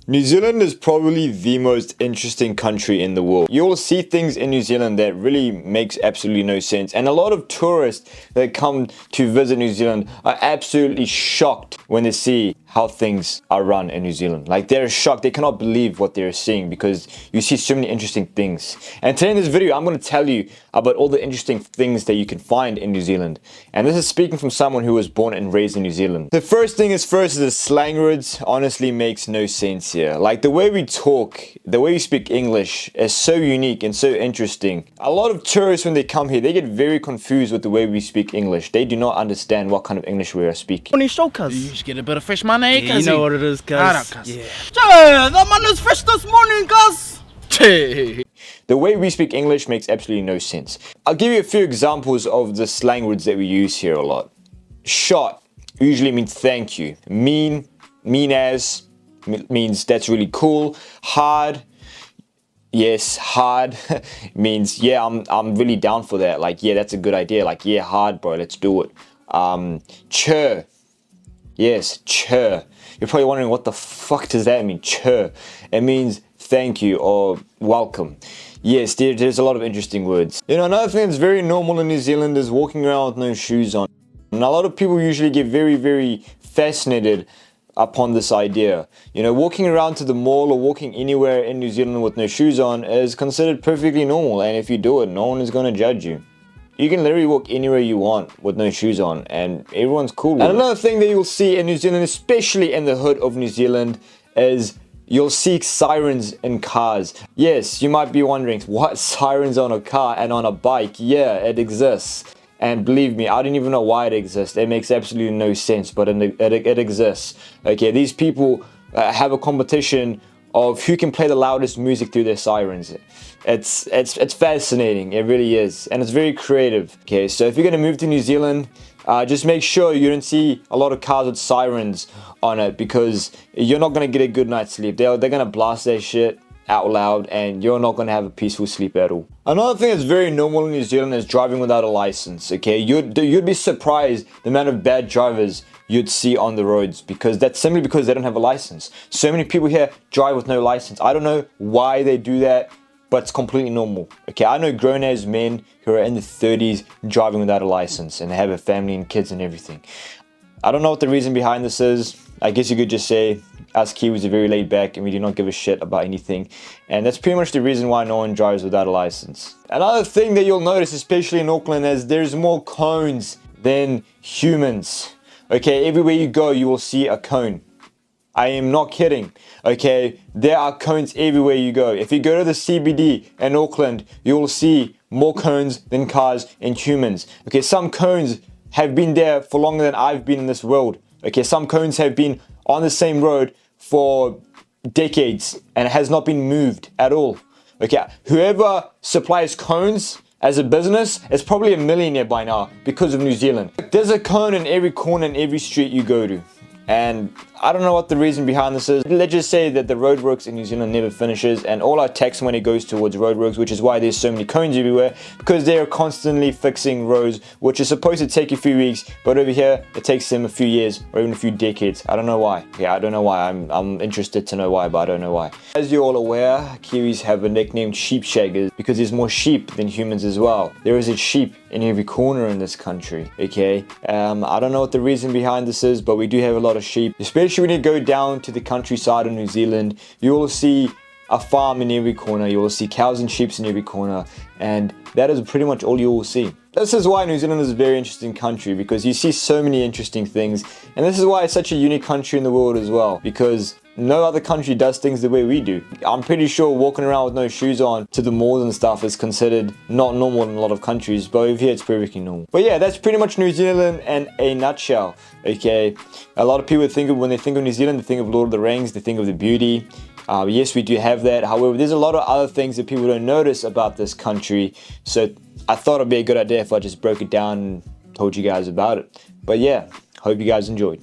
New Zealand is probably the most interesting country in the world. You'll see things in New Zealand that really makes absolutely no sense. And a lot of tourists that come to visit New Zealand are absolutely shocked when they see how things are run in New Zealand. Like, they're shocked. They cannot believe what they're seeing because you see so many interesting things. And today in this video, I'm going to tell you about all the interesting things that you can find in New Zealand. And this is speaking from someone who was born and raised in New Zealand. The first thing is the slang words honestly makes no sense here. Like, the way we talk, the way we speak English is so unique and so interesting. A lot of tourists, when they come here, they get very confused with the way we speak English. They do not understand what kind of English we are speaking. On your show, cuz. You just get a bit of fresh money, Yeah, you know what it is, cuz. I know, cuz. Yeah. The money's fresh this morning, cuz. The way we speak English makes absolutely no sense. I'll give you a few examples of the slang words that we use here a lot. Shot usually means thank you. Mean as means that's really cool. Hard, yes, hard means yeah, I'm really down for that. Like, yeah, that's a good idea. Like, yeah, hard, bro, let's do it. Chur, yes, chur. You're probably wondering, what the fuck does that mean? Chur. It means thank you or welcome. Yes, there's a lot of interesting words. You know, another thing that's very normal in New Zealand is walking around with no shoes on. And a lot of people usually get very, very fascinated upon this idea. You know, walking around to the mall or walking anywhere in New Zealand with no shoes on is considered perfectly normal. And if you do it, no one is going to judge you. You can literally walk anywhere you want with no shoes on and everyone's cool with it. And another thing that you'll see in New Zealand, especially in the hood of New Zealand, is you'll see sirens in cars. Yes, you might be wondering, what, sirens on a car and on a bike? Yeah, it exists. And believe me, I don't even know why it exists. It makes absolutely no sense, but it exists. Okay, these people have a competition of who can play the loudest music through their sirens. It's fascinating, it really is, and it's very creative. Okay, so if you're gonna move to New Zealand, just make sure you don't see a lot of cars with sirens on it, because you're not gonna get a good night's sleep. They're gonna blast their shit out loud and you're not going to have a peaceful sleep at all. Another thing that's very normal in New Zealand is driving without a license. Okay, you'd be surprised the amount of bad drivers you'd see on the roads, because that's simply because they don't have a license. So many people here drive with no license. I don't know why they do that, but it's completely normal. Okay, I know grown-ass men who are in their 30s driving without a license and they have a family and kids and everything. I don't know what the reason behind this is. I guess you could just say us Kiwis are very laid back and we do not give a shit about anything. And that's pretty much the reason why no one drives without a license. Another thing that you'll notice, especially in Auckland, is there's more cones than humans. Okay, everywhere you go, you will see a cone. I am not kidding. Okay, there are cones everywhere you go. If you go to the CBD in Auckland, you will see more cones than cars and humans. Okay, some cones have been there for longer than I've been in this world. Okay, some cones have been on the same road for decades and it has not been moved at all. Okay, whoever supplies cones as a business is probably a millionaire by now because of New Zealand. There's a cone in every corner in every street you go to. And I don't know what the reason behind this is. Let's just say that the roadworks in New Zealand never finishes and all our tax money goes towards roadworks, which is why there's so many cones everywhere, because they're constantly fixing roads, which is supposed to take a few weeks, but over here it takes them a few years or even a few decades. I don't know why. Yeah, I don't know why. I'm interested to know why, but I don't know why. As you're all aware, Kiwis have a nickname sheep shaggers because there's more sheep than humans as well. There is a sheep in every corner in this country. Okay, I don't know what the reason behind this is, but we do have a lot of sheep, especially when you go down to the countryside of New Zealand. You will see a farm in every corner. You will see cows and sheep in every corner, and that is pretty much all you will see. This is why New Zealand is a very interesting country, because you see so many interesting things, and this is why it's such a unique country in the world as well, because no other country does things the way we do. I'm pretty sure walking around with no shoes on to the malls and stuff is considered not normal in a lot of countries, but over here it's perfectly normal. But yeah, that's pretty much New Zealand in a nutshell. Okay, a lot of people when they think of New Zealand, they think of Lord of the Rings, they think of the beauty. Yes, we do have that. However, there's a lot of other things that people don't notice about this country. So I thought it'd be a good idea if I just broke it down and told you guys about it. But yeah, hope you guys enjoyed.